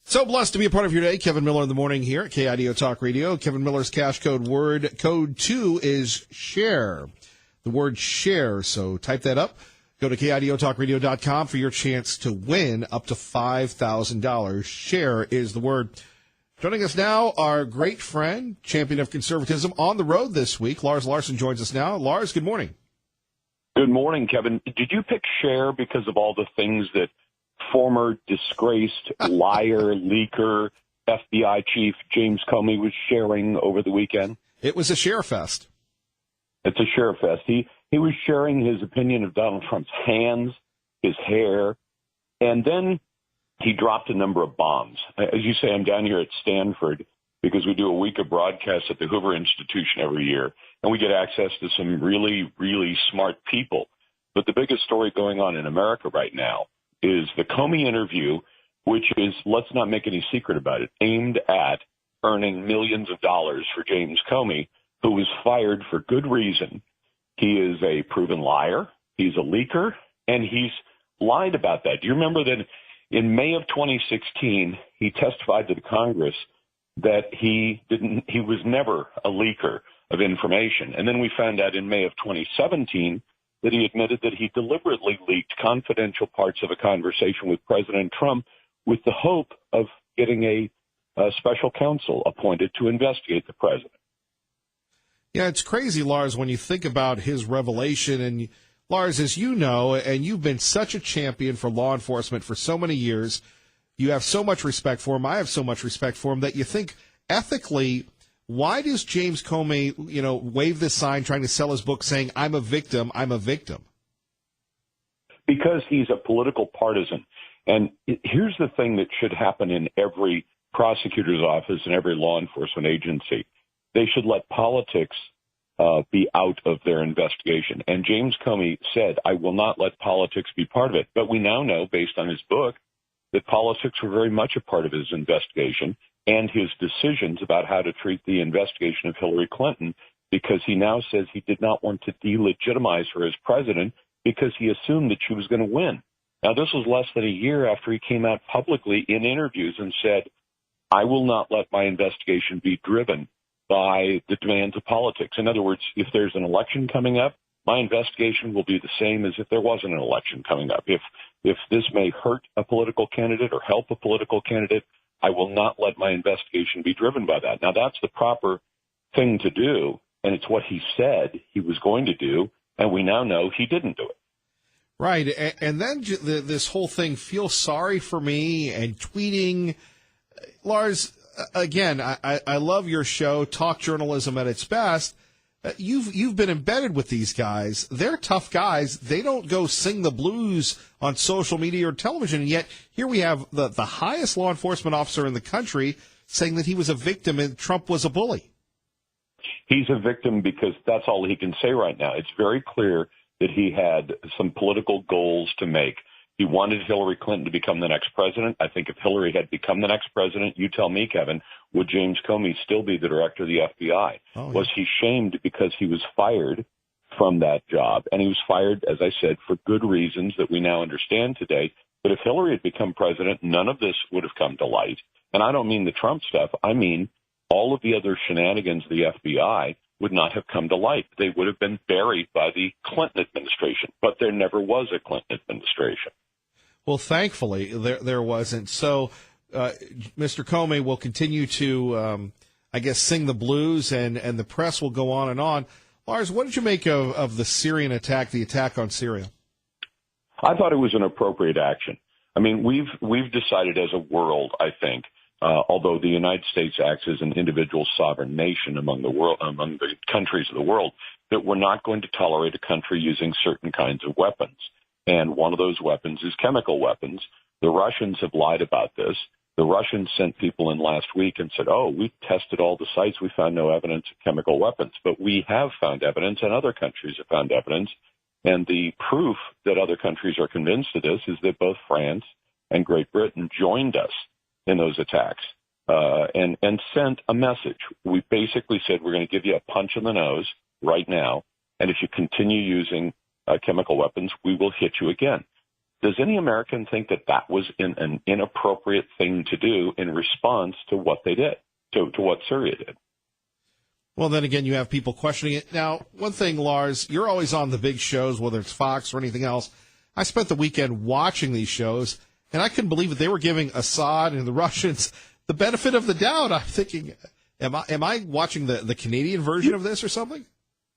So blessed to be a part of your day. Kevin Miller in the morning here at KIDO Talk Radio. Kevin Miller's cash code code 2 is share. The word share. So type that up. Go to KIDOTalkRadio.com for your chance to win up to $5,000. Share is the word. Joining us now, our great friend, champion of conservatism on the road this week. Lars Larson joins us now. Lars, good morning. Good morning, Kevin. Did you pick share because of all the things that former disgraced liar, leaker, FBI chief James Comey was sharing over the weekend? It was a share fest. It's a share fest. He was sharing his opinion of Donald Trump's hands, his hair, and then he dropped a number of bombs. As you say, I'm down here at Stanford because we do a week of broadcasts at the Hoover Institution every year, and we get access to some really, really smart people. But the biggest story going on in America right now is the Comey interview, which is, let's not make any secret about it, aimed at earning millions of dollars for James Comey, who was fired for good reason. He is a proven liar, he's a leaker, and he's lied about that. Do you remember that in May of 2016, he testified to the Congress that he was never a leaker of information. And then we found out in May of 2017 that he admitted that he deliberately leaked confidential parts of a conversation with President Trump with the hope of getting a special counsel appointed to investigate the president. Yeah, it's crazy, Lars, when you think about his revelation. And, Lars, as you know, and you've been such a champion for law enforcement for so many years, you have so much respect for him, I have so much respect for him, that you think ethically, why does James Comey, wave this sign trying to sell his book saying, I'm a victim, I'm a victim? Because he's a political partisan. And here's the thing that should happen in every prosecutor's office and every law enforcement agency. They should let politics be out of their investigation. And James Comey said, I will not let politics be part of it. But we now know, based on his book, that politics were very much a part of his investigation and his decisions about how to treat the investigation of Hillary Clinton, because he now says he did not want to delegitimize her as president because he assumed that she was going to win. Now, this was less than a year after he came out publicly in interviews and said, I will not let my investigation be driven by the demands of politics. In other words, if there's an election coming up, my investigation will be the same as if there wasn't an election coming up. If this may hurt a political candidate or help a political candidate, I will not let my investigation be driven by that. Now, that's the proper thing to do, and it's what he said he was going to do, and we now know he didn't do it. Right, and then this whole thing, feel sorry for me, and tweeting. Lars, again, I love your show, talk journalism at its best. You've been embedded with these guys. They're tough guys. They don't go sing the blues on social media or television. And yet here we have the highest law enforcement officer in the country saying that he was a victim and Trump was a bully. He's a victim because that's all he can say right now. It's very clear that he had some political goals to make. He wanted Hillary Clinton to become the next president. I think if Hillary had become the next president, you tell me, Kevin, would James Comey still be the director of the FBI? Oh, yeah. Was he shamed because he was fired from that job? And he was fired, as I said, for good reasons that we now understand today. But if Hillary had become president, none of this would have come to light. And I don't mean the Trump stuff. I mean all of the other shenanigans of the FBI would not have come to light. They would have been buried by the Clinton administration. But there never was a Clinton administration. Well, thankfully, there wasn't. So Mr. Comey will continue to, sing the blues, and the press will go on and on. Lars, what did you make of the Syrian attack, the attack on Syria? I thought it was an appropriate action. I mean, we've decided as a world, I think, although the United States acts as an individual sovereign nation among the countries of the world, that we're not going to tolerate a country using certain kinds of weapons. And one of those weapons is chemical weapons. The Russians have lied about this. The Russians sent people in last week and said, we tested all the sites. We found no evidence of chemical weapons. But we have found evidence, and other countries have found evidence. And the proof that other countries are convinced of this is that both France and Great Britain joined us in those attacks and sent a message. We basically said, we're going to give you a punch in the nose right now, and if you continue using chemical weapons, we will hit you again. does any American think that that was an inappropriate thing to do in response to what they did, to what Syria did? Well, then again, you have people questioning it. Now, one thing, Lars, you're always on the big shows, whether it's Fox or anything else. I spent the weekend watching these shows, and I couldn't believe that they were giving Assad and the Russians the benefit of the doubt. I'm thinking, am I watching the Canadian version of this or something?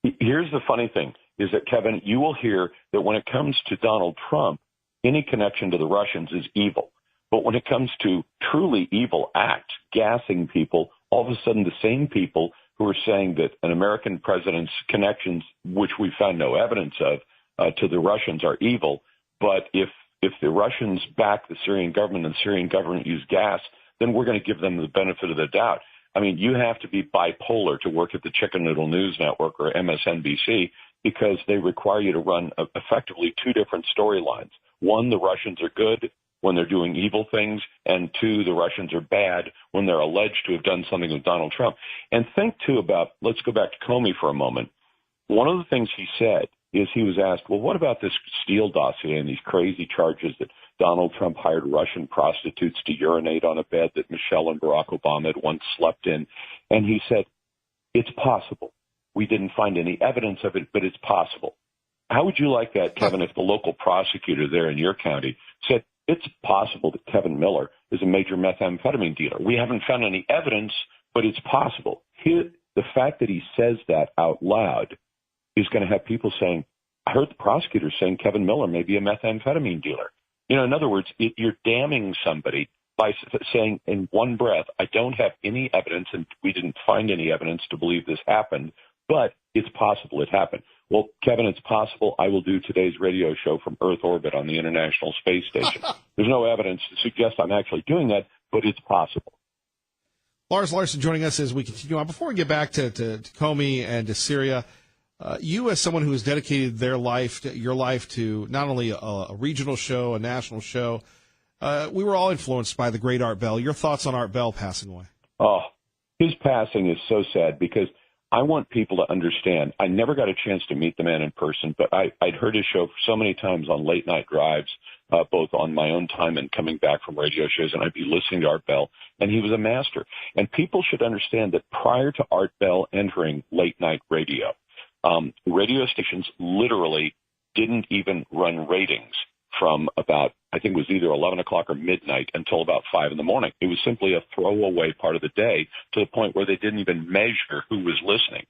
Here's the funny thing, is that, Kevin, you will hear that when it comes to Donald Trump, any connection to the Russians is evil. But when it comes to truly evil acts, gassing people, all of a sudden the same people who are saying that an American president's connections, which we found no evidence of, to the Russians are evil. But if the Russians back the Syrian government and the Syrian government use gas, then we're going to give them the benefit of the doubt. I mean, you have to be bipolar to work at the Chicken Little News Network or MSNBC because they require you to run effectively two different storylines. One, the Russians are good when they're doing evil things, and two, the Russians are bad when they're alleged to have done something with Donald Trump. And think, too, about, let's go back to Comey for a moment. One of the things he said is he was asked, well, what about this Steele dossier and these crazy charges that Donald Trump hired Russian prostitutes to urinate on a bed that Michelle and Barack Obama had once slept in? And he said, it's possible. We didn't find any evidence of it, but it's possible. How would you like that, Kevin, if the local prosecutor there in your county said, it's possible that Kevin Miller is a major methamphetamine dealer? We haven't found any evidence, but it's possible. The fact that he says that out loud is going to have people saying, I heard the prosecutor saying Kevin Miller may be a methamphetamine dealer. You know, in other words, you're damning somebody by saying in one breath, I don't have any evidence and we didn't find any evidence to believe this happened, but it's possible it happened. Well, Kevin, it's possible I will do today's radio show from Earth orbit on the International Space Station. There's no evidence to suggest I'm actually doing that, but it's possible. Lars Larson joining us as we continue on. Before we get back to Comey and to Syria, you as someone who has dedicated your life to not only a regional show, a national show, we were all influenced by the great Art Bell. Your thoughts on Art Bell passing away? Oh, his passing is so sad because I want people to understand. I never got a chance to meet the man in person, but I'd heard his show so many times on late night drives, both on my own time and coming back from radio shows, and I'd be listening to Art Bell, and he was a master. And people should understand that prior to Art Bell entering late night radio stations literally didn't even run ratings from about, I think it was either 11 o'clock or midnight until about 5 in the morning. It was simply a throwaway part of the day to the point where they didn't even measure who was listening.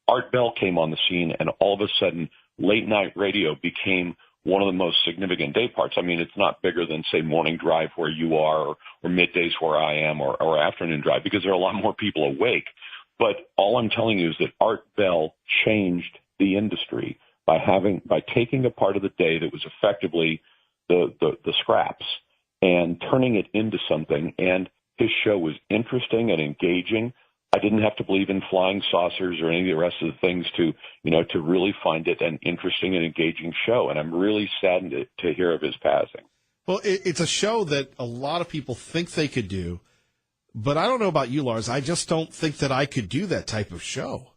Art Bell came on the scene, and all of a sudden, late night radio became one of the most significant day parts. I mean, it's not bigger than, say, morning drive where you are or middays where I am or afternoon drive because there are a lot more people awake. But all I'm telling you is that Art Bell changed the industry by taking a part of the day that was effectively the scraps and turning it into something. And his show was interesting and engaging. I didn't have to believe in flying saucers or any of the rest of the things to really find it an interesting and engaging show. And I'm really saddened to hear of his passing. Well, it's a show that a lot of people think they could do. But I don't know about you, Lars. I just don't think that I could do that type of show.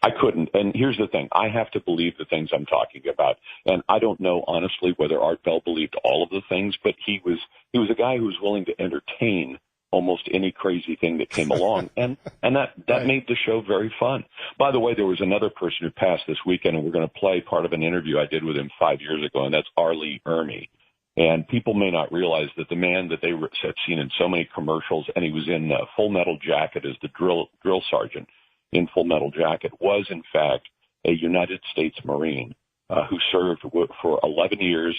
I couldn't. And here's the thing. I have to believe the things I'm talking about. And I don't know, honestly, whether Art Bell believed all of the things, but he was a guy who was willing to entertain almost any crazy thing that came along. And that right. Made the show very fun. By the way, there was another person who passed this weekend, and we're going to play part of an interview I did with him 5 years ago, and that's R. Lee Ermey. And people may not realize that the man that they have seen in so many commercials, and he was in Full Metal Jacket as the drill sergeant in Full Metal Jacket, was in fact a United States Marine who served for 11 years.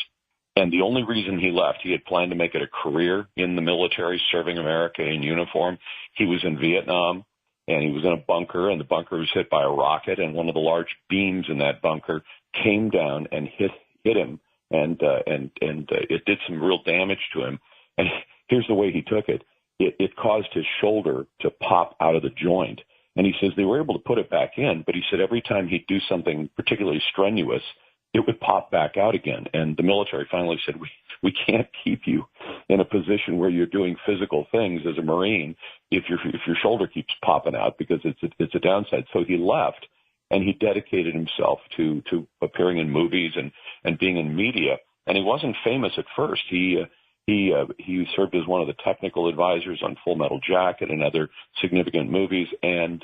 And the only reason he left, he had planned to make it a career in the military, serving America in uniform. He was in Vietnam, and he was in a bunker, and the bunker was hit by a rocket, and one of the large beams in that bunker came down and hit him. And it did some real damage to him. And here's the way he took it. It caused his shoulder to pop out of the joint. And he says they were able to put it back in, but he said every time he'd do something particularly strenuous, it would pop back out again. And the military finally said, we can't keep you in a position where you're doing physical things as a Marine if your shoulder keeps popping out, because it's a downside. So he left. And he dedicated himself to appearing in movies and being in media. and he wasn't famous at first. He served as one of the technical advisors on Full Metal Jacket and other significant movies, and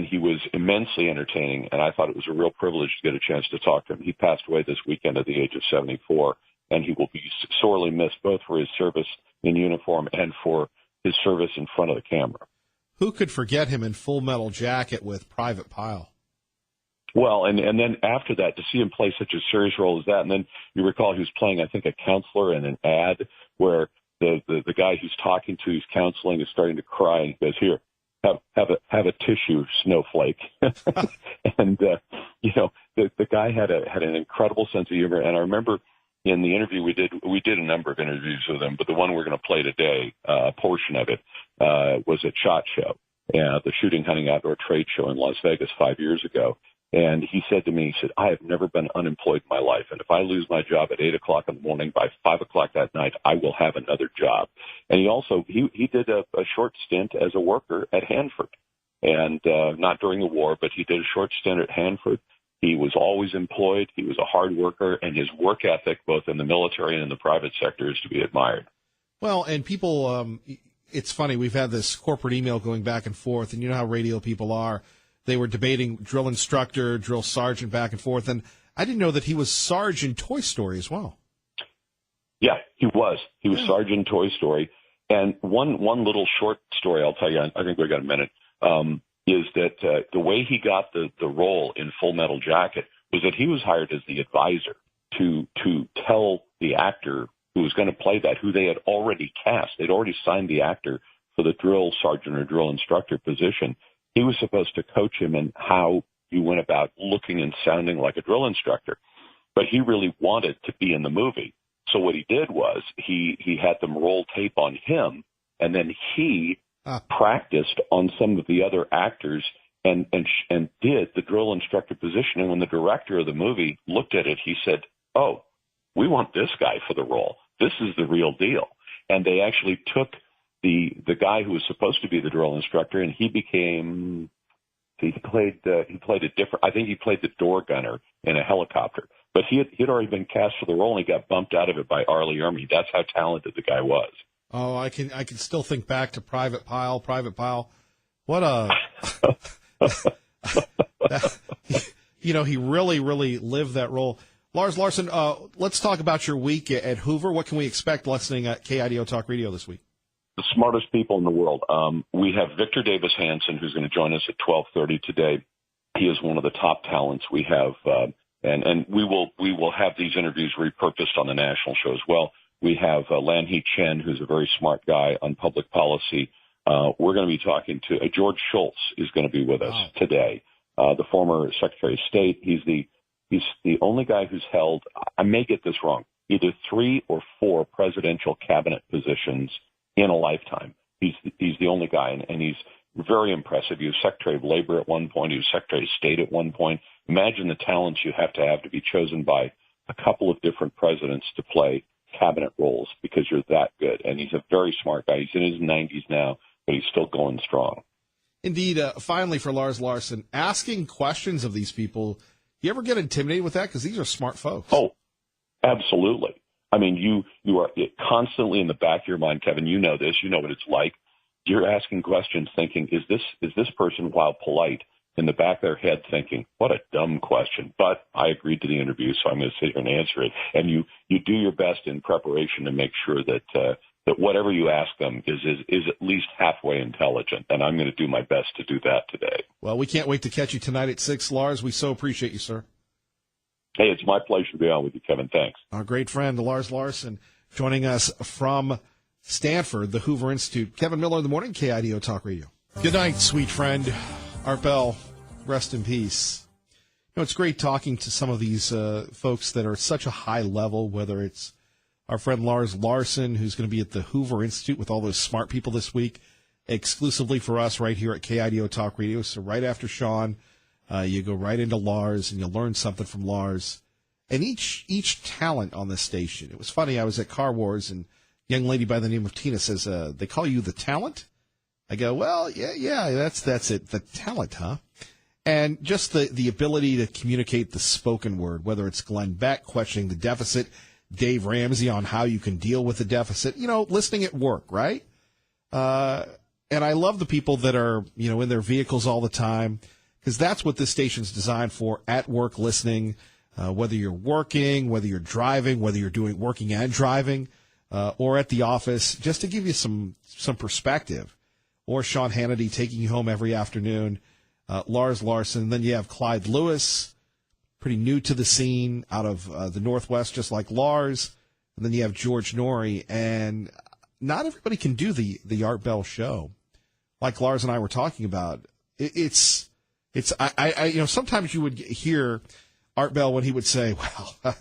he was immensely entertaining, and I thought it was a real privilege to get a chance to talk to him. He passed away this weekend at the age of 74, and he will be sorely missed both for his service in uniform and for his service in front of the camera. Who could forget him in Full Metal Jacket with Private Pyle? Well, and then after that, to see him play such a serious role as that, and then you recall he was playing, I think, a counselor in an ad where the guy who's talking to, who's counseling, is starting to cry, and he goes, "Here, have a tissue, snowflake." And the guy had an incredible sense of humor, and I remember in the interview we did a number of interviews with him, but the one we're going to play today, a portion of it, was at SHOT Show, the Shooting Hunting Outdoor Trade Show in Las Vegas 5 years ago. And he said to me, he said, "I have never been unemployed in my life. And if I lose my job at 8 o'clock in the morning, by 5 o'clock that night, I will have another job." And he also, he did a short stint as a worker at Hanford, and not during the war, but he did a short stint at Hanford. He was always employed. He was a hard worker, and his work ethic, both in the military and in the private sector, is to be admired. Well, and people, it's funny, we've had this corporate email going back and forth, and you know how radio people are. They were debating drill instructor, drill sergeant back and forth, and I didn't know that he was Sarge in Toy Story as well. Yeah, he was. He was Sarge in Toy Story. And one little short story I'll tell you, I think we got a minute, is that the way he got the role in Full Metal Jacket was that he was hired as the advisor to tell the actor who was going to play that, who they had already cast. They'd already signed the actor for the drill sergeant or drill instructor position. He was supposed to coach him in how you went about looking and sounding like a drill instructor. But he really wanted to be in the movie. So what he did was he had them roll tape on him, and then he practiced on some of the other actors and did the drill instructor position. And when the director of the movie looked at it, he said, "Oh, we want this guy for the role. This is the real deal." And they actually took the guy who was supposed to be the drill instructor, and he played a different, I think he played the door gunner in a helicopter. But he had already been cast for the role, and he got bumped out of it by R. Lee Ermey. That's how talented the guy was. Oh, I can still think back to Private Pyle. What a he really, really lived that role. Lars Larson, let's talk about your week at Hoover. What can we expect listening at KIDO Talk Radio this week? The smartest people in the world. We have Victor Davis Hanson, who's going to join us at 12:30 today. He is one of the top talents we have, and we will have these interviews repurposed on the national show as well. We have Lanhee Chen, who's a very smart guy on public policy. We're going to be talking to George Shultz is going to be with us today, the former Secretary of State. He's the only guy who's held, I may get this wrong, either 3 or 4 presidential cabinet positions in a lifetime. He's the only guy, and he's very impressive. He was Secretary of Labor at one point. He was Secretary of State at one point. Imagine the talents you have to be chosen by a couple of different presidents to play cabinet roles because you're that good. And he's a very smart guy. He's in his 90s now, but he's still going strong. Indeed. Finally, for Lars Larson, asking questions of these people, you ever get intimidated with that? Because these are smart folks. Oh, absolutely. I mean, you are constantly in the back of your mind, Kevin. You know this. You know what it's like. You're asking questions thinking, is this person, while polite, in the back of their head thinking, what a dumb question. But I agreed to the interview, so I'm going to sit here and answer it. And you do your best in preparation to make sure that whatever you ask them is at least halfway intelligent. And I'm going to do my best to do that today. Well, we can't wait to catch you tonight at 6, Lars. We so appreciate you, sir. Hey, it's my pleasure to be on with you, Kevin. Thanks. Our great friend, Lars Larson, joining us from Stanford, the Hoover Institute. Kevin Miller in the morning, KIDO Talk Radio. Good night, sweet friend. Art Bell, rest in peace. You know, it's great talking to some of these folks that are at such a high level, whether it's our friend Lars Larson, who's going to be at the Hoover Institute with all those smart people this week, exclusively for us right here at KIDO Talk Radio. So right after Sean, you go right into Lars, and you'll learn something from Lars. And each talent on this station. It was funny, I was at Car Wars, and a young lady by the name of Tina says, they call you the talent? I go, well, yeah, that's it, the talent, huh? And just the ability to communicate the spoken word, whether it's Glenn Beck questioning the deficit, Dave Ramsey on how you can deal with the deficit, listening at work, right? And I love the people that are, in their vehicles all the time, because that's what this station's designed for, at work listening, whether you're working, whether you're driving, whether you're working and driving, or at the office, just to give you some perspective. Or Sean Hannity taking you home every afternoon, Lars Larson. Then you have Clyde Lewis, pretty new to the scene out of the Northwest, just like Lars. And then you have George Norrie. And not everybody can do the Art Bell show, like Lars and I were talking about. It's sometimes you would hear Art Bell when he would say, well,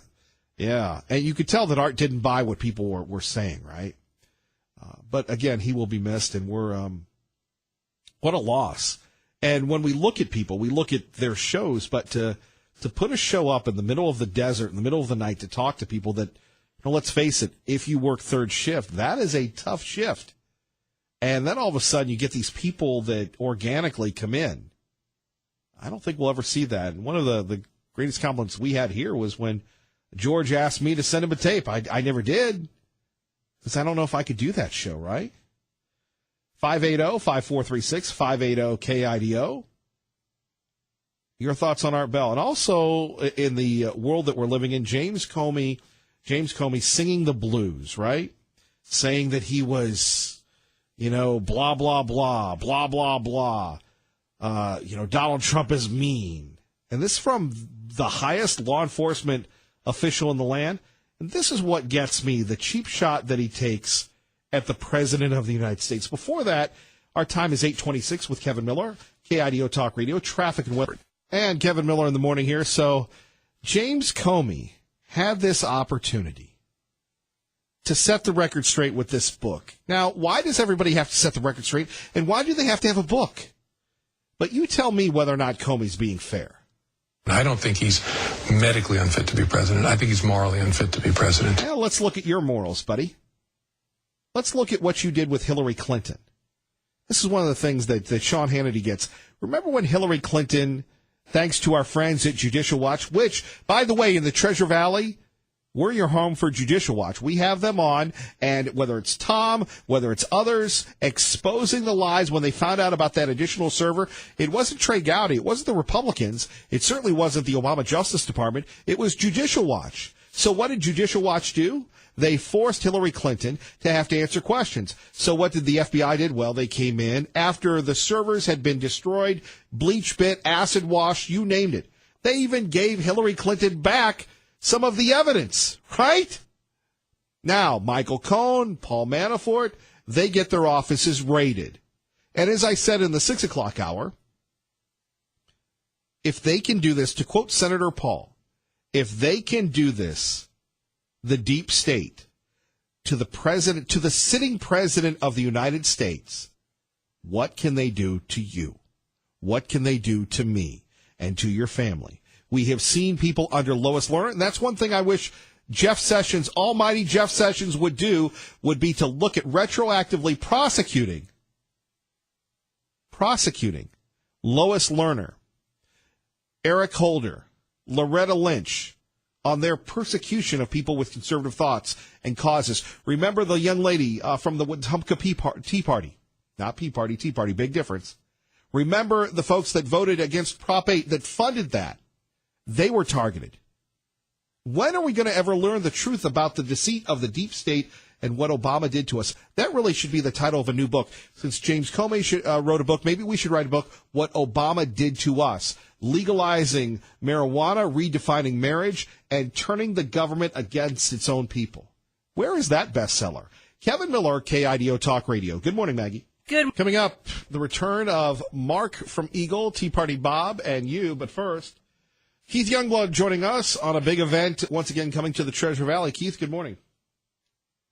yeah. And you could tell that Art didn't buy what people were saying, right? But again, he will be missed, and what a loss. And when we look at people, we look at their shows, but to put a show up in the middle of the desert, in the middle of the night, to talk to people that, let's face it, if you work third shift, that is a tough shift. And then all of a sudden you get these people that organically come in. I don't think we'll ever see that. And one of the greatest compliments we had here was when George asked me to send him a tape. I never did, because I don't know if I could do that show, right? 580-5436, 580-KIDO. Your thoughts on Art Bell. And also in the world that we're living in, James Comey singing the blues, right? Saying that he was, blah, blah, blah, blah, blah, blah. Donald Trump is mean. And this from the highest law enforcement official in the land. And this is what gets me, the cheap shot that he takes at the President of the United States. Before that, our time is 8:26 with Kevin Miller, KIDO Talk Radio, traffic and weather. And Kevin Miller in the morning here. So James Comey had this opportunity to set the record straight with this book. Now, why does everybody have to set the record straight? And why do they have to have a book? But you tell me whether or not Comey's being fair. I don't think he's medically unfit to be president. I think he's morally unfit to be president. Well, let's look at your morals, buddy. Let's look at what you did with Hillary Clinton. This is one of the things that Sean Hannity gets. Remember when Hillary Clinton, thanks to our friends at Judicial Watch, which, by the way, in the Treasure Valley, we're your home for Judicial Watch. We have them on, and whether it's Tom, whether it's others, exposing the lies when they found out about that additional server, it wasn't Trey Gowdy, it wasn't the Republicans, it certainly wasn't the Obama Justice Department, it was Judicial Watch. So what did Judicial Watch do? They forced Hillary Clinton to have to answer questions. So what did the FBI did? Well, they came in after the servers had been destroyed, bleach bit, acid wash, you named it. They even gave Hillary Clinton back some of the evidence, right? Now, Michael Cohen, Paul Manafort, they get their offices raided. And as I said in the 6 o'clock hour, if they can do this, to quote Senator Paul, if they can do this, the deep state, to the president, to the sitting president of the United States, what can they do to you? What can they do to me and to your family? We have seen people under Lois Lerner, and that's one thing I wish Jeff Sessions, almighty Jeff Sessions, would do, would be to look at retroactively prosecuting Lois Lerner, Eric Holder, Loretta Lynch, on their persecution of people with conservative thoughts and causes. Remember the young lady from the Wetumpka Tea Party. Not Tea Party, big difference. Remember the folks that voted against Prop 8 that funded that. They were targeted. When are we going to ever learn the truth about the deceit of the deep state and what Obama did to us? That really should be the title of a new book. Since James Comey wrote a book, maybe we should write a book, What Obama Did to Us. Legalizing marijuana, redefining marriage, and turning the government against its own people. Where is that bestseller? Kevin Miller, KIDO Talk Radio. Good morning, Maggie. Good. Coming up, the return of Mark from Eagle, Tea Party Bob, and you. But first, Keith Youngblood joining us on a big event, once again coming to the Treasure Valley. Keith, good morning.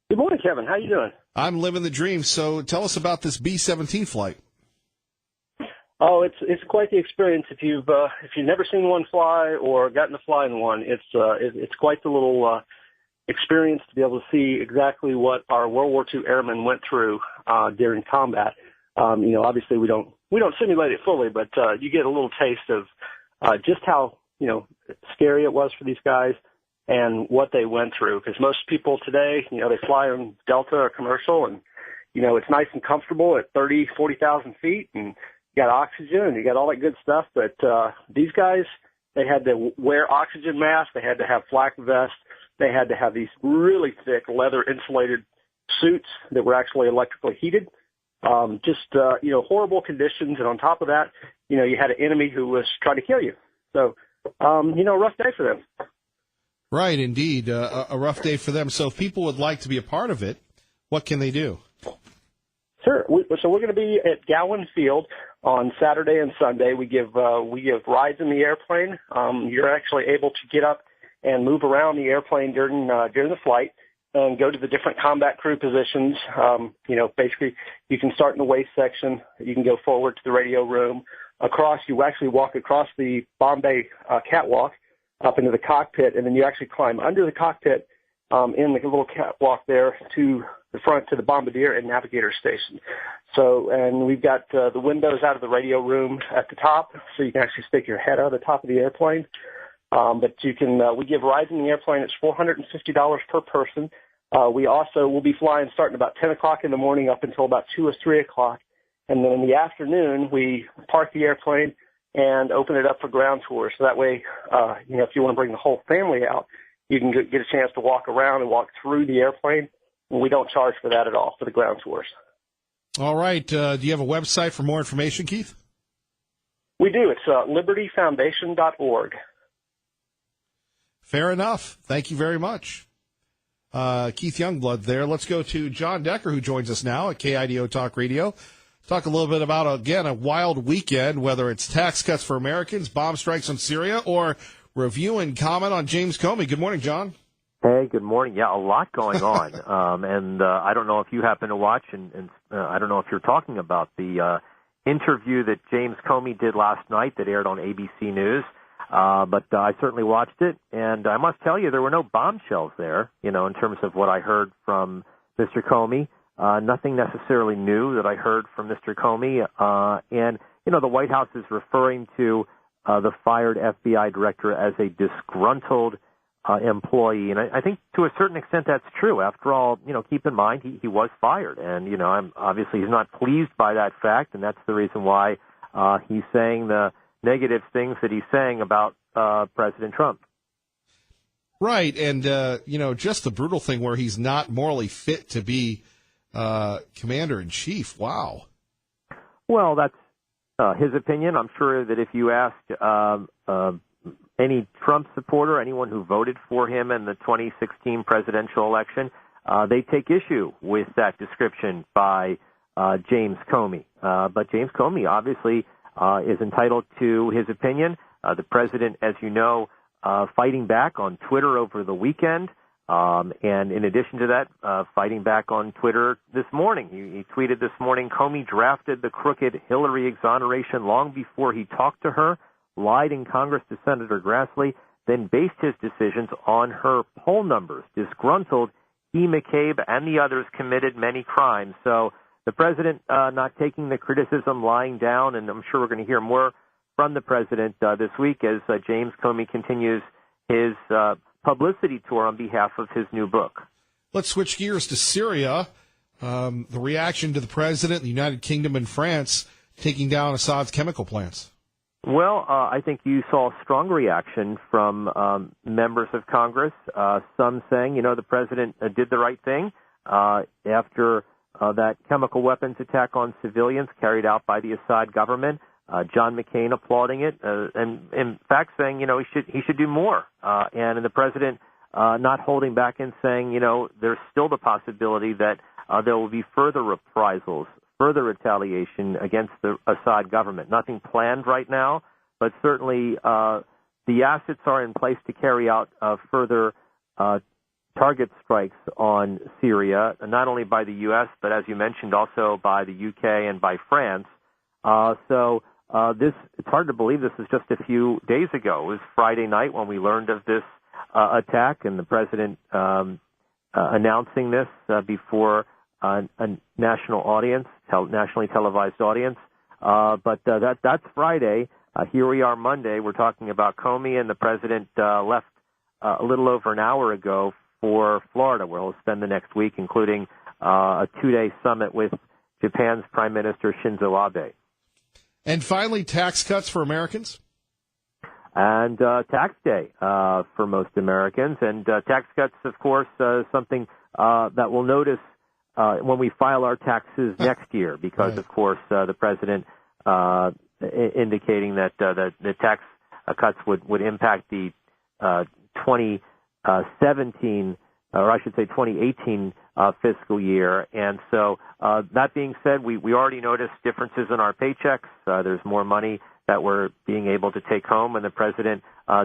Good morning, Kevin. How you doing? I'm living the dream. So tell us about this B-17 flight. Oh, it's quite the experience. If you've never seen one fly or gotten to fly in one, it's quite the little experience to be able to see exactly what our World War II airmen went through during combat. Obviously we don't simulate it fully, but you get a little taste of just how scary it was for these guys, and what they went through. Because most people today, they fly on Delta or commercial, and, it's nice and comfortable at 30, 40,000 feet, and you got oxygen and you got all that good stuff. But these guys, they had to wear oxygen masks. They had to have flak vests. They had to have these really thick leather insulated suits that were actually electrically heated. Horrible conditions. And on top of that, you had an enemy who was trying to kill you. So, rough day for them. Right, indeed. A rough day for them. So if people would like to be a part of it, what can they do? Sure. So we're going to be at Gowan Field on Saturday and Sunday. We give rides in the airplane. You're actually able to get up and move around the airplane during the flight and go to the different combat crew positions. Basically, you can start in the waist section. You can go forward to the radio room. You actually walk across the Bombay catwalk up into the cockpit, and then you actually climb under the cockpit in the little catwalk there to the front to the bombardier and navigator station. So, and we've got the windows out of the radio room at the top, so you can actually stick your head out of the top of the airplane. But you can, we give rides in the airplane. It's $450 per person. We also will be flying starting about 10 o'clock in the morning up until about 2 or 3 o'clock. And then in the afternoon, we park the airplane and open it up for ground tours. So that way, if you want to bring the whole family out, you can get a chance to walk around and walk through the airplane. And we don't charge for that at all, for the ground tours. All right. Do you have a website for more information, Keith? We do. It's libertyfoundation.org. Fair enough. Thank you very much. Keith Youngblood there. Let's go to John Decker, who joins us now at KIDO Talk Radio. Talk a little bit about, again, a wild weekend, whether it's tax cuts for Americans, bomb strikes on Syria, or review and comment on James Comey. Good morning, John. Hey, good morning. Yeah, a lot going on. And I don't know if you happen to watch, and I don't know if you're talking about the interview that James Comey did last night that aired on ABC News. But I certainly watched it, and I must tell you, there were no bombshells there, in terms of what I heard from Mr. Comey. Nothing necessarily new that I heard from Mr. Comey. And, the White House is referring to the fired FBI director as a disgruntled employee. And I think to a certain extent that's true. After all, keep in mind he was fired. And, obviously he's not pleased by that fact, and that's the reason why he's saying the negative things that he's saying about President Trump. Right. And, just the brutal thing where he's not morally fit to be commander-in-chief. Wow. Well, that's his opinion. I'm sure that if you asked any Trump supporter, anyone who voted for him in the 2016 presidential election, they take issue with that description by James Comey. But James Comey obviously is entitled to his opinion. The president, as you know, fighting back on Twitter over the weekend. And in addition to that, fighting back on Twitter this morning. He tweeted this morning, Comey drafted the crooked Hillary exoneration long before he talked to her, lied in Congress to Senator Grassley, then based his decisions on her poll numbers. Disgruntled, he, McCabe, and the others committed many crimes. So the president not taking the criticism, lying down, and I'm sure we're going to hear more from the president this week as James Comey continues his publicity tour on behalf of his new book. Let's switch gears to Syria. The reaction to the president, the United Kingdom, and France taking down Assad's chemical plants. Well, I think you saw a strong reaction from members of Congress, some saying, the president did the right thing after that chemical weapons attack on civilians carried out by the Assad government. John McCain applauding it, and in fact saying, he should do more. And the president not holding back and saying, there's still the possibility that there will be further reprisals, further retaliation against the Assad government. Nothing planned right now, but certainly the assets are in place to carry out further target strikes on Syria, not only by the U.S., but as you mentioned, also by the U.K. and by France. It's hard to believe this is just a few days ago. It was Friday night when we learned of this attack, and the president announcing this before a national audience, nationally televised audience. But that's Friday. Here we are Monday. We're talking about Comey, and the president left a little over an hour ago for Florida, where he'll spend the next week, including a 2-day summit with Japan's Prime Minister Shinzo Abe. And finally, tax cuts for Americans? And tax day for most Americans. And tax cuts, of course, something that we'll notice when we file our taxes next year, because, right. of course, the president indicating that the tax cuts would impact the 2017, or I should say 2018 fiscal year. And so that being said, we already noticed differences in our paychecks. There's more money that we're being able to take home, and the president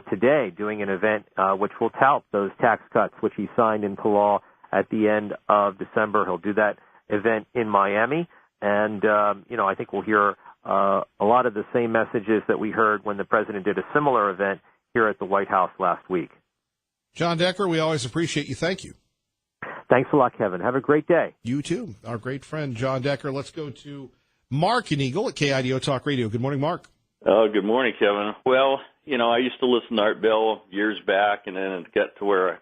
today doing an event which will tout those tax cuts, which he signed into law at the end of December. He'll do that event in Miami, and I think we'll hear a lot of the same messages that we heard when the president did a similar event here at the White House last week. John Decker, we always appreciate you. Thank you. Thanks a lot, Kevin. Have a great day. You too. Our great friend, John Decker. Let's go to Mark in Eagle at KIDO Talk Radio. Good morning, Mark. Oh, good morning, Kevin. Well, I used to listen to Art Bell years back, and then it got to where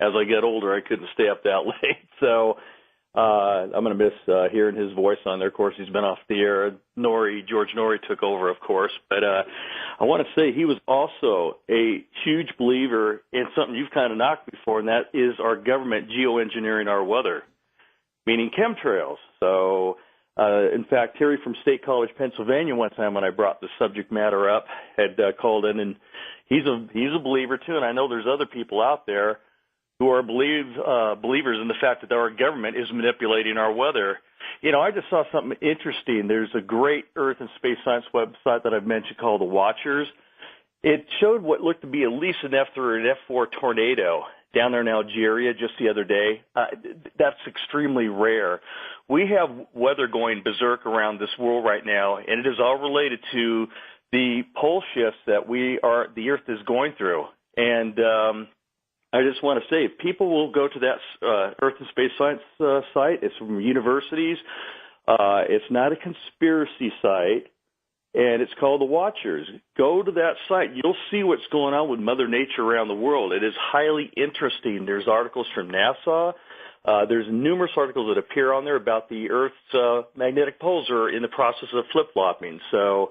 as I get older, I couldn't stay up that late. So I'm going to miss hearing his voice on there. Of course, he's been off the air. George Norrie took over, of course. But I want to say he was also a huge believer in something you've kind of knocked before, and that is our government geoengineering our weather, meaning chemtrails. So in fact, Terry from State College, Pennsylvania, one time when I brought the subject matter up, had called in, and he's a believer too. And I know there's other people out there who are believers in the fact that our government is manipulating our weather. I just saw something interesting. There's a great Earth and Space Science website that I've mentioned called The Watchers. It showed what looked to be at least an F3 or an F4 tornado down there in Algeria just the other day. That's extremely rare. We have weather going berserk around this world right now, and it is all related to the pole shifts that the Earth is going through. And I just want to say, if people will go to that Earth and Space Science site. It's from universities. It's not a conspiracy site, and it's called The Watchers. Go to that site. You'll see what's going on with Mother Nature around the world. It is highly interesting. There's articles from NASA. There's numerous articles that appear on there about the Earth's magnetic poles are in the process of flip-flopping. So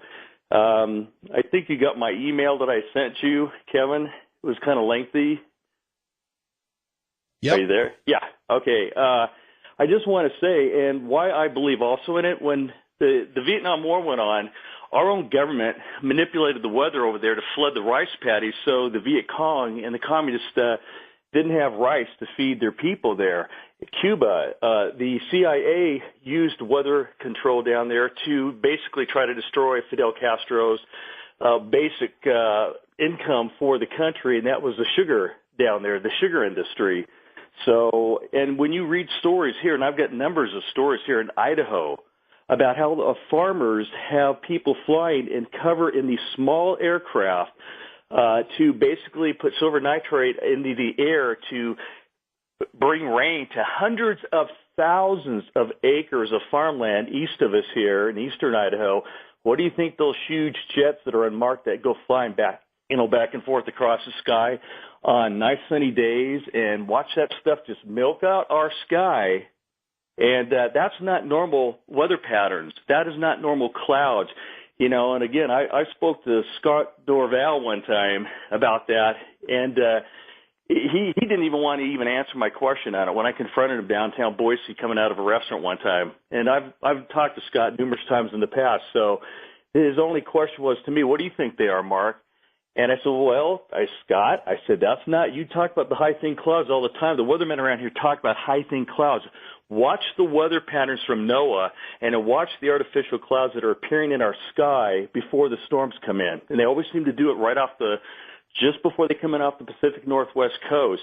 I think you got my email that I sent you, Kevin. It was kind of lengthy. Yep. Are you there? Yeah. Okay. I just want to say, and why I believe also in it, when the Vietnam War went on, our own government manipulated the weather over there to flood the rice paddies so the Viet Cong and the communists didn't have rice to feed their people there. Cuba, the CIA used weather control down there to basically try to destroy Fidel Castro's basic income for the country, and that was the sugar down there, the sugar industry. So, and when you read stories here, and I've got numbers of stories here in Idaho about how farmers have people flying in cover in these small aircraft to basically put silver nitrate into the air to bring rain to hundreds of thousands of acres of farmland east of us here in eastern Idaho. What do you think those huge jets that are unmarked that go flying back and forth across the sky on nice sunny days, and watch that stuff just milk out our sky? And that's not normal weather patterns. That is not normal clouds. And again, I spoke to Scott Dorval one time about that, and he didn't even want to even answer my question on it when I confronted him downtown Boise coming out of a restaurant one time. And I've talked to Scott numerous times in the past, so his only question was to me, what do you think they are, Mark? And I said, well, Scott, I said, that's not, you talk about the high thin clouds all the time. The weathermen around here talk about high thin clouds. Watch the weather patterns from NOAA and watch the artificial clouds that are appearing in our sky before the storms come in. And they always seem to do it right off just before they come in off the Pacific Northwest coast.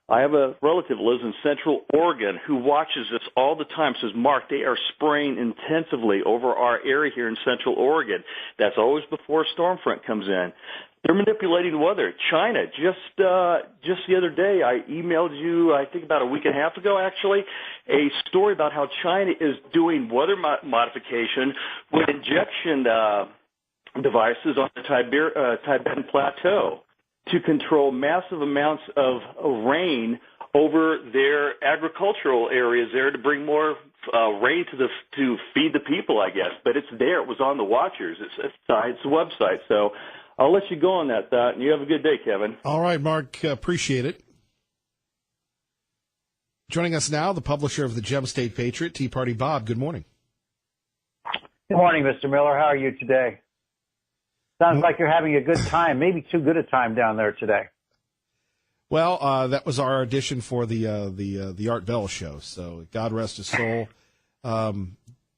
I have a relative who lives in Central Oregon who watches this all the time, says, Mark, they are spraying intensively over our area here in Central Oregon. That's always before a storm front comes in. They're manipulating the weather. China, just the other day, I emailed you, I think about a week and a half ago, actually, a story about how China is doing weather modification with injection devices on the Tibetan Plateau. to control massive amounts of rain over their agricultural areas there to bring more rain to feed the people, I guess. But it's there. It was on the Watchers. It's a website. So I'll let you go on that thought, and you have a good day, Kevin. All right, Mark. Appreciate it. Joining us now, the publisher of the Gem State Patriot, Tea Party Bob. Good morning. Good morning, Mr. Miller. How are you today? Sounds like you're having a good time, maybe too good a time down there today. Well, that was our audition for the Art Bell show. So God rest his soul.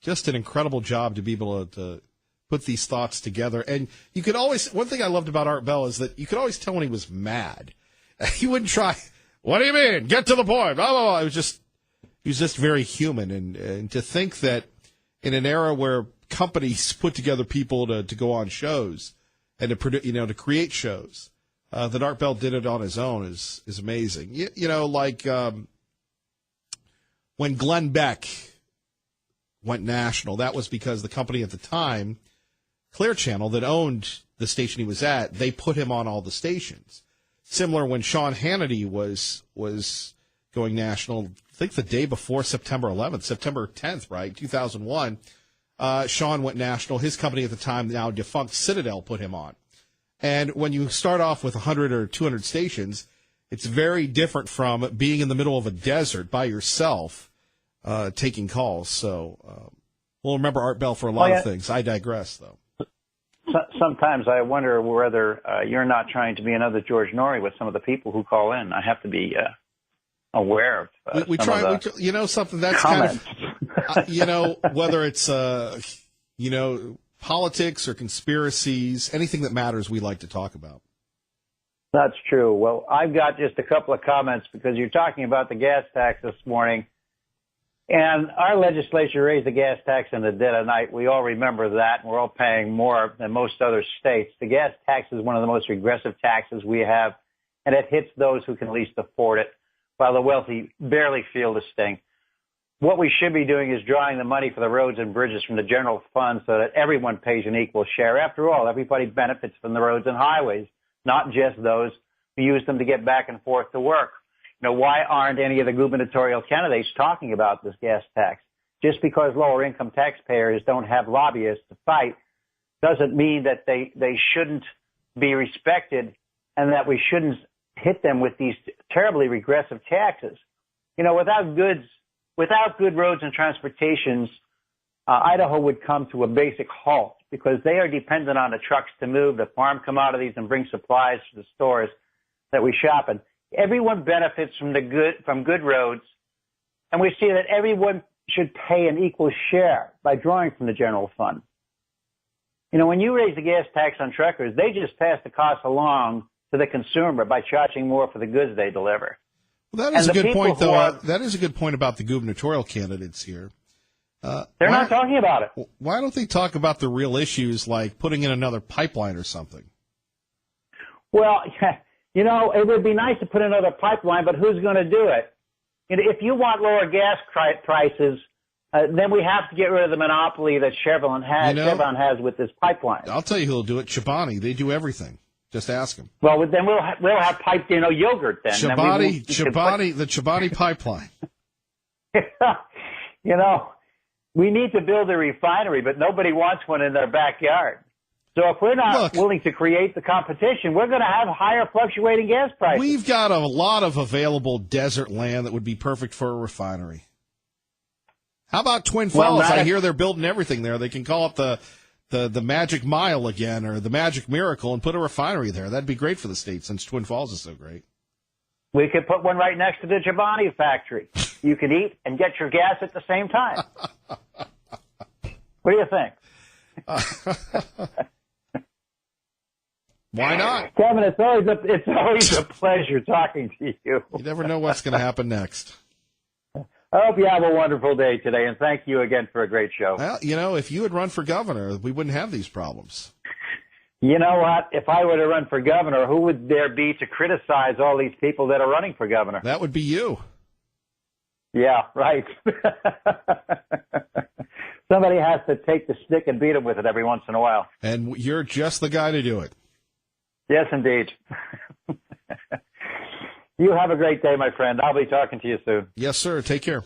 Just an incredible job to be able to put these thoughts together. And you could always, one thing I loved about Art Bell is that you could always tell when he was mad. He wouldn't try, what do you mean? Get to the point. Blah, blah, blah. He was just very human. And to think that in an era where companies put together people to go on shows and to create shows, that Art Bell did it on his own is amazing. Like when Glenn Beck went national, that was because the company at the time, Clear Channel, that owned the station he was at, they put him on all the stations. Similar when Sean Hannity was going national, I think the day before September 11th, September 10th, right, 2001, Sean went national. His company at the time, now defunct Citadel, put him on. And when you start off with 100 or 200 stations, it's very different from being in the middle of a desert by yourself, taking calls. So we'll remember Art Bell for a lot of things. I digress, though. Sometimes I wonder whether you're not trying to be another George Norrie with some of the people who call in. I have to be aware of we try, something that's comments. Kind of, whether it's, politics or conspiracies, anything that matters, we like to talk about. That's true. Well, I've got just a couple of comments because you're talking about the gas tax this morning. And our legislature raised the gas tax in the dead of night. We all remember that, and we're all paying more than most other states. The gas tax is one of the most regressive taxes we have, and it hits those who can least afford it, while the wealthy barely feel the sting. What we should be doing is drawing the money for the roads and bridges from the general fund so that everyone pays an equal share. After all, everybody benefits from the roads and highways, not just those who use them to get back and forth to work. Why aren't any of the gubernatorial candidates talking about this gas tax? Just because lower income taxpayers don't have lobbyists to fight doesn't mean that they shouldn't be respected and that we shouldn't hit them with these terribly regressive taxes. Without good roads and transportations, Idaho would come to a basic halt because they are dependent on the trucks to move the farm commodities and bring supplies to the stores that we shop in. Everyone benefits from good roads, and we see that everyone should pay an equal share by drawing from the general fund. When you raise the gas tax on truckers, they just pass the cost along to the consumer by charging more for the goods they deliver. Well, that is a good point, though. That is a good point about the gubernatorial candidates here. They're not talking about it. Why don't they talk about the real issues like putting in another pipeline or something? Well, it would be nice to put in another pipeline, but who's going to do it? If you want lower gas prices, then we have to get rid of the monopoly that Chevron has with this pipeline. I'll tell you who'll do it. Chobani. They do everything. Just ask them. Well, then we'll have piped yogurt then. Chobani, the Chobani pipeline. We need to build a refinery, but nobody wants one in their backyard. So if we're not willing to create the competition, we're going to have higher fluctuating gas prices. We've got a lot of available desert land that would be perfect for a refinery. How about Twin Falls? I hear they're building everything there. They can call it the Magic Mile again or the Magic Miracle and put a refinery there. That'd be great for the state since Twin Falls is so great. We could put one right next to the Chobani factory. You can eat and get your gas at the same time. What do you think? Why not? Kevin, it's always a pleasure talking to you. You never know what's going to happen next. I hope you have a wonderful day today, and thank you again for a great show. Well, if you had run for governor, we wouldn't have these problems. You know what? If I were to run for governor, who would there be to criticize all these people that are running for governor? That would be you. Yeah, right. Somebody has to take the stick and beat them with it every once in a while. And you're just the guy to do it. Yes, indeed. You have a great day, my friend. I'll be talking to you soon. Yes, sir. Take care.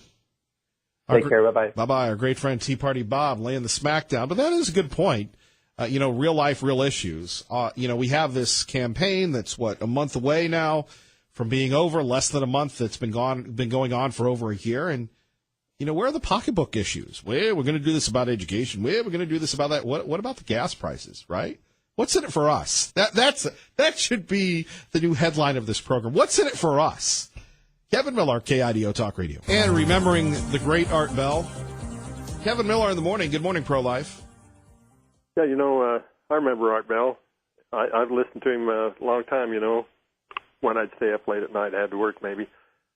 Take care. Bye-bye. Bye-bye. Our great friend Tea Party Bob laying the smackdown. But that is a good point. Real life, real issues. We have this campaign that's, a month away now from being over, less than a month that's been going on for over a year. And, where are the pocketbook issues? Well, we're going to do this about education. Well, we're going to do this about that. What about the gas prices, right? What's in it for us? That should be the new headline of this program. What's in it for us? Kevin Miller, KIDO Talk Radio. And remembering the great Art Bell. Kevin Miller in the morning. Good morning, Pro-Life. Yeah, I remember Art Bell. I've listened to him a long time, when I'd stay up late at night. I had to work maybe.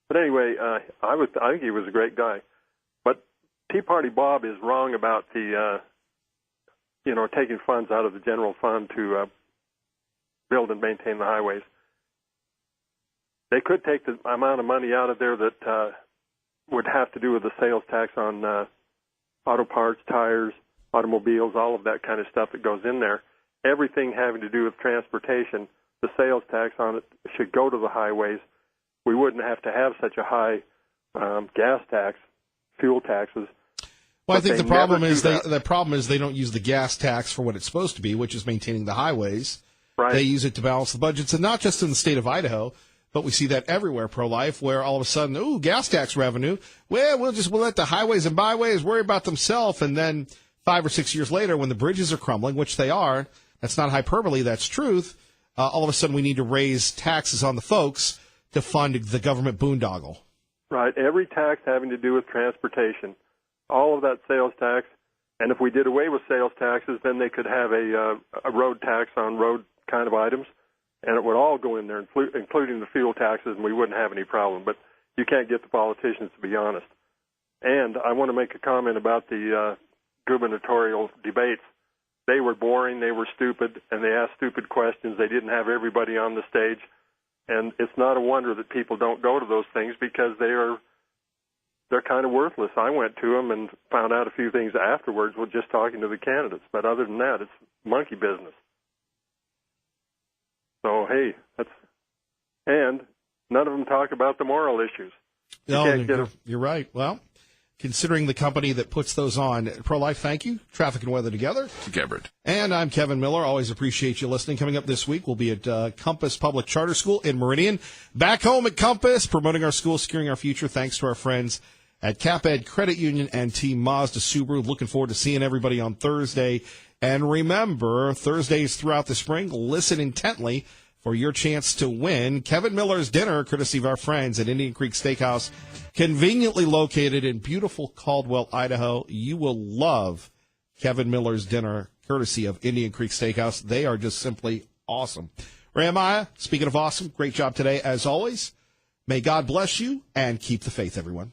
But anyway, I think he was a great guy. But Tea Party Bob is wrong about the, taking funds out of the general fund to build and maintain the highways. They could take the amount of money out of there that would have to do with the sales tax on auto parts, tires, automobiles, all of that kind of stuff that goes in there. Everything having to do with transportation, the sales tax on it should go to the highways. We wouldn't have to have such a high gas tax, fuel taxes. Well, I think the problem is they don't use the gas tax for what it's supposed to be, which is maintaining the highways. Right. They use it to balance the budgets, and not just in the state of Idaho, but we see that everywhere, Pro-Life, where all of a sudden, gas tax revenue. Well, we'll let the highways and byways worry about themselves, and then 5 or 6 years later, when the bridges are crumbling, which they are, that's not hyperbole, that's truth. All of a sudden, we need to raise taxes on the folks to fund the government boondoggle. Right. Every tax having to do with transportation, all of that sales tax, and if we did away with sales taxes, then they could have a road tax on road kind of items, and it would all go in there, including the fuel taxes, and we wouldn't have any problem. But you can't get the politicians to be honest. And I want to make a comment about the gubernatorial debates. They were boring, they were stupid, and they asked stupid questions. They didn't have everybody on the stage. And it's not a wonder that people don't go to those things because they're kind of worthless. I went to them and found out a few things afterwards with just talking to the candidates. But other than that, it's monkey business. So, hey, and none of them talk about the moral issues. You're right. Well, considering the company that puts those on, Pro-Life, thank you. Traffic and weather together. Gabbard. And I'm Kevin Miller. Always appreciate you listening. Coming up this week, we'll be at Compass Public Charter School in Meridian. Back home at Compass, promoting our school, securing our future, thanks to our friends at CapEd Credit Union and Team Mazda Subaru. Looking forward to seeing everybody on Thursday. And remember, Thursdays throughout the spring, listen intently for your chance to win Kevin Miller's dinner, courtesy of our friends at Indian Creek Steakhouse, conveniently located in beautiful Caldwell, Idaho. You will love Kevin Miller's dinner, courtesy of Indian Creek Steakhouse. They are just simply awesome. Ramaya, speaking of awesome, great job today, as always. May God bless you and keep the faith, everyone.